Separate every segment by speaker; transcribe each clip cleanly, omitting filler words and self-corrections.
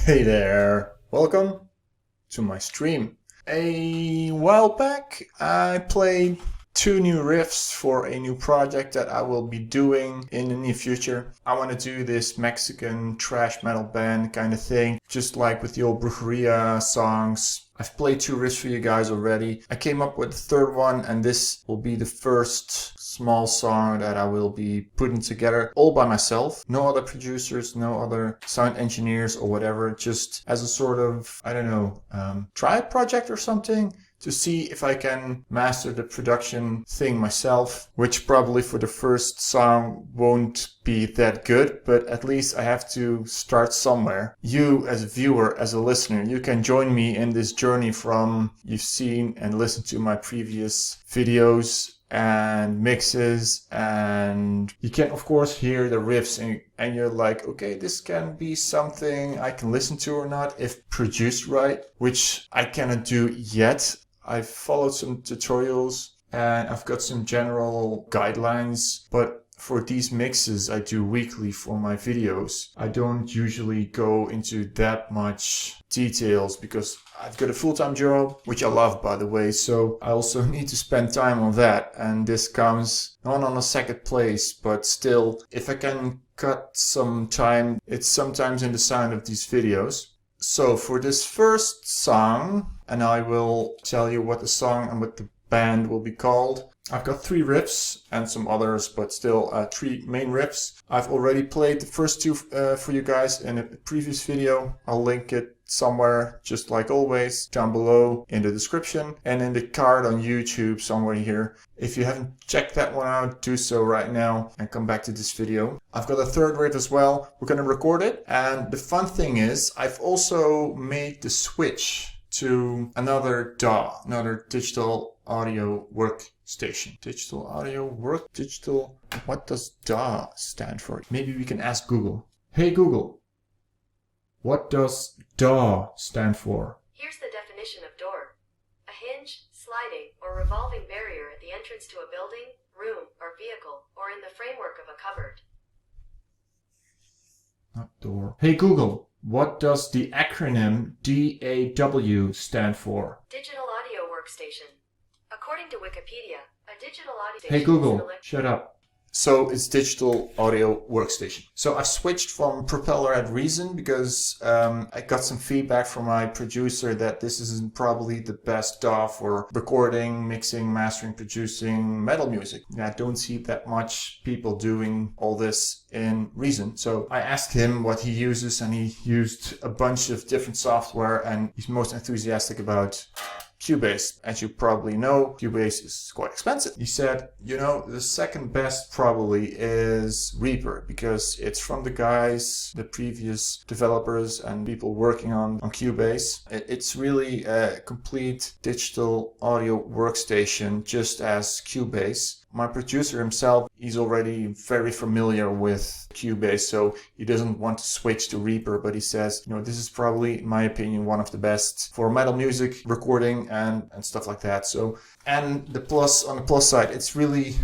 Speaker 1: Hey there, welcome to my stream. A while back I played two new riffs for a new project that I will be doing in the near future. I want to do this Mexican thrash metal band kind of thing, just like with the old Brujeria songs. I've played two riffs for you guys already. I came up with the third one, and this will be the first small song that I will be putting together all by myself. No other producers, no other sound engineers or whatever, just as a sort of, I don't know, trial project or something, to see if I can master the production thing myself, which probably for the first song won't be that good, but at least I have to start somewhere. You as a viewer, as a listener, you can join me in this journey from you've seen and listened to my previous videos and mixes, and you can of course hear the riffs and you're like, okay, this can be something I can listen to or not if produced right, which I cannot do yet. I've followed some tutorials and I've got some general guidelines, but for these mixes I do weekly for my videos, I don't usually go into that much details because I've got a full-time job, which I love, by the way, so I also need to spend time on that, and this comes not on a second place, but still, if I can cut some time, it's sometimes in the sound of these videos. So for this first song, and I will tell you what the song and what the band will be called. I've got three riffs and some others, but still three main riffs. I've already played the first two for you guys in a previous video. I'll link it somewhere, just like always, down below in the description and in the card on YouTube somewhere here. If you haven't checked that one out, do so right now and come back to this video. I've got a third riff as well. We're going to record it, and the fun thing is I've also made the switch to another DAW, another digital audio workstation. Digital, what does DAW stand for? Maybe we can ask Google. Hey Google, what does DAW stand for?
Speaker 2: Here's the definition of door. A hinge, sliding, or revolving barrier at the entrance to a building, room, or vehicle, or in the framework of a cupboard.
Speaker 1: Not door. Hey Google, what does the acronym DAW stand for?
Speaker 2: Digital audio workstation. According to Wikipedia, a digital audio station
Speaker 1: Hey
Speaker 2: is
Speaker 1: Google,
Speaker 2: an
Speaker 1: shut up. So it's digital audio workstation. So I've switched from Propellerhead Reason because I got some feedback from my producer that this isn't probably the best DAW for recording, mixing, mastering, producing metal music. I don't see that much people doing all this in Reason. So I asked him what he uses, and he used a bunch of different software, and he's most enthusiastic about Cubase. As you probably know, Cubase is quite expensive. He said, you know, the second best probably is Reaper, because it's from the guys, the previous developers and people working on Cubase. It's really a complete digital audio workstation, just as Cubase. My producer himself, he's already very familiar with Cubase, so he doesn't want to switch to Reaper, but he says, you know, this is probably, in my opinion, one of the best for metal music recording and stuff like that. So, and the plus, on the plus side, it's really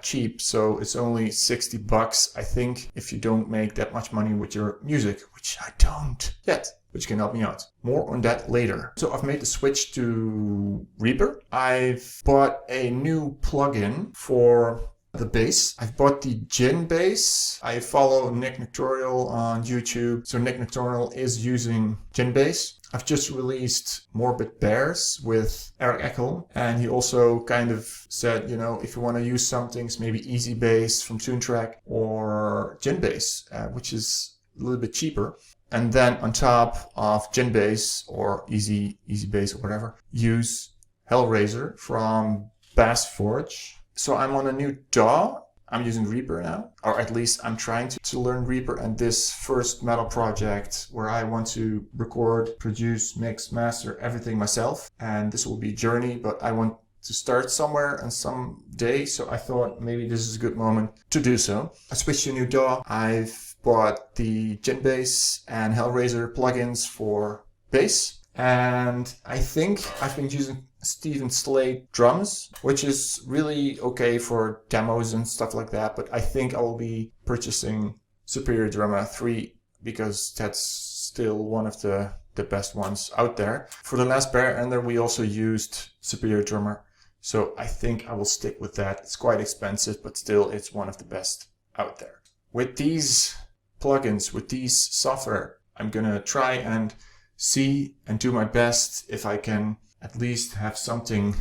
Speaker 1: cheap. So it's only 60 bucks, I think, if you don't make that much money with your music, which I don't yet. But you can help me out. More on that later. So I've made the switch to Reaper. I've bought a new plugin for the bass. I've bought the Gin bass. I follow Nick Nocturnal on YouTube. So Nick Nocturnal is using Gin bass. I've just released Morbid Bears with Eric Eckel, and he also kind of said, you know, if you want to use something, it's maybe Easy Bass from Toontrack or Gin bass, which is a little bit cheaper. And then on top of Gin bass or Easy bass or whatever, use Hellraiser from Bass Forge. So I'm on a new DAW. I'm using Reaper now, or at least I'm trying to learn Reaper. And this first metal project where I want to record, produce, mix, master everything myself. And this will be a journey, but I want to start somewhere and someday. So I thought maybe this is a good moment to do so. I switched to a new DAW. I've bought the Gin bass and Hellraiser plugins for bass, and I think I've been using Steven Slate drums, which is really okay for demos and stuff like that, but I think I will be purchasing Superior Drummer 3 because that's still one of the best ones out there. For the last Bear Ender, we also used Superior Drummer. So I think I will stick with that. It's quite expensive, but still it's one of the best out there. With these plugins, with these software, I'm gonna try and see and do my best if I can at least have something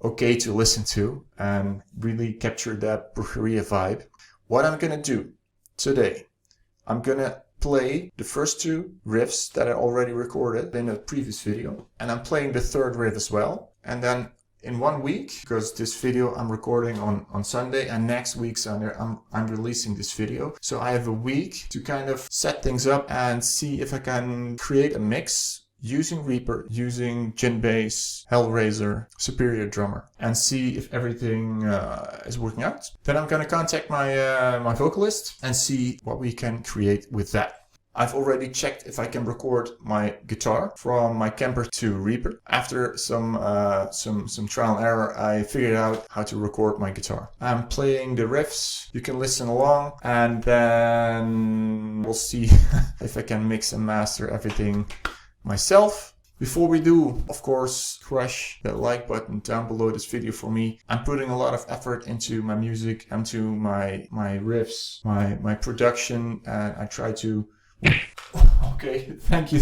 Speaker 1: okay to listen to and really capture that Brujeria vibe. What I'm gonna do today, I'm gonna play the first 2 riffs that I already recorded in a previous video, and I'm playing the 3rd riff as well. And then in 1 week, because this video I'm recording on Sunday, and next week Sunday I'm releasing this video. So I have a week to kind of set things up and see if I can create a mix using Reaper, using Gin Bass, Hellraiser, Superior Drummer, and see if everything is working out. Then I'm gonna contact my vocalist and see what we can create with that. I've already checked if I can record my guitar from my Kemper to Reaper. After some trial and error, I figured out how to record my guitar. I'm playing the riffs. You can listen along, and then we'll see if I can mix and master everything myself. Before we do, of course, crush that like button down below this video for me. I'm putting a lot of effort into my music, into my riffs, my production, and I try to... Okay, thank you.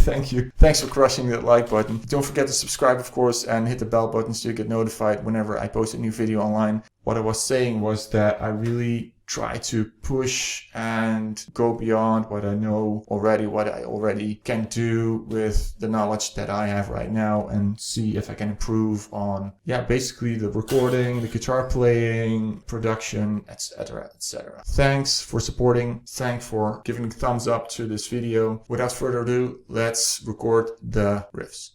Speaker 1: Thanks for crushing that like button. Don't forget to subscribe, of course, and hit the bell button so you get notified whenever I post a new video online. What I was saying was that I really try to push and go beyond what I know already, what I already can do with the knowledge that I have right now, and see if I can improve on, basically the recording, the guitar playing, production, etc, etc. Thanks for supporting. Thanks for giving a thumbs up to this video. Without further ado, let's record the riffs.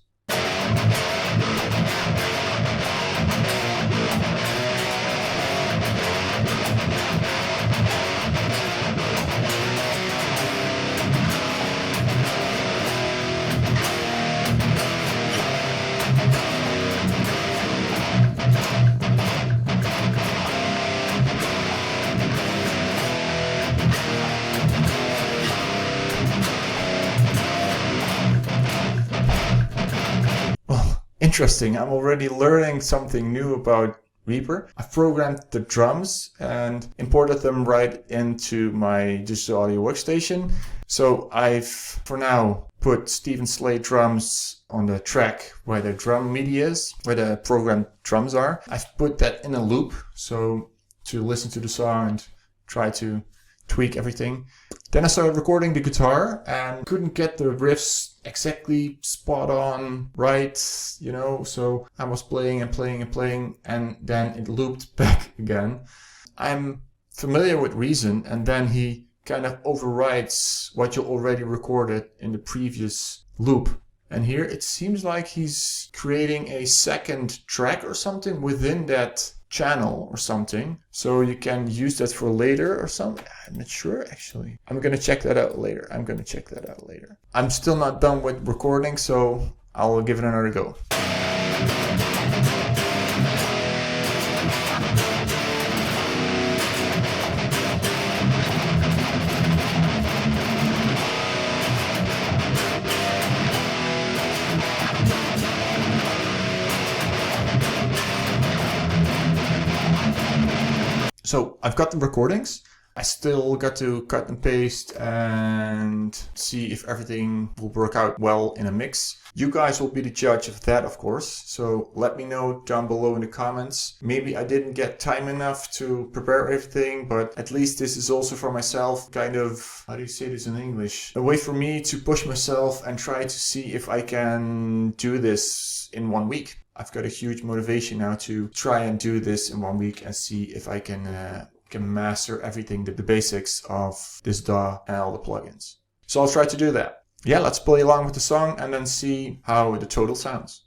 Speaker 1: Interesting, I'm already learning something new about Reaper. I've programmed the drums and imported them right into my digital audio workstation. So I've, for now, put Steven Slate drums on the track where the drum MIDI is, where the programmed drums are. I've put that in a loop, so to listen to the song and try to tweak everything. Then I started recording the guitar and couldn't get the riffs exactly spot on right, so I was playing and then it looped back again. I'm familiar with Reason, and then he kind of overrides what you already recorded in the previous loop. And here it seems like he's creating a second track or something within that channel or something, so you can use that for later or something. I'm not sure, actually. I'm gonna check that out later. I'm still not done with recording, so I'll give it another go. So I've got the recordings. I still got to cut and paste and see if everything will work out well in a mix. You guys will be the judge of that, of course. So let me know down below in the comments. Maybe I didn't get time enough to prepare everything, but at least this is also for myself, kind of, how do you say this in English? A way for me to push myself and try to see if I can do this in 1 week. I've got a huge motivation now to try and do this in 1 week and see if I can master everything, the basics of this DAW and all the plugins. So I'll try to do that. Yeah, let's play along with the song and then see how the total sounds.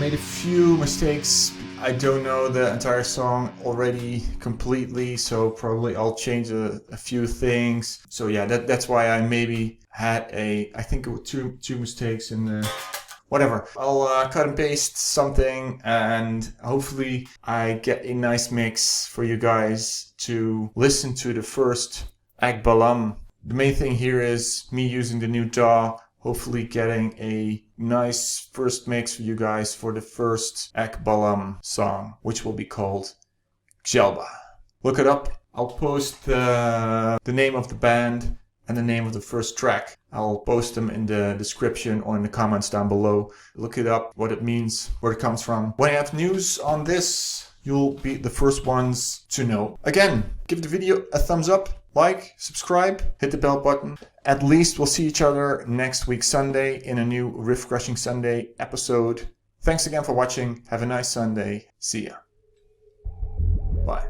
Speaker 1: made a few mistakes. I don't know the entire song already completely, so probably I'll change a few things. So yeah, that's why I maybe had I think it was two mistakes in the... Whatever. I'll cut and paste something, and hopefully I get a nice mix for you guys to listen to the first EK BALAM. The main thing here is me using the new DAW, hopefully getting a nice first mix for you guys for the first EK BALAM song, which will be called XIALBA. Look it up. I'll post the name of the band and the name of the first track. I'll post them in the description or in the comments down below. Look it up, what it means, where it comes from. When I have news on this, you'll be the first ones to know. Again, give the video a thumbs up, like, subscribe, hit the bell button. At least we'll see each other next week Sunday in a new Riff Crushing Sunday episode. Thanks again for watching. Have a nice Sunday. See ya. Bye.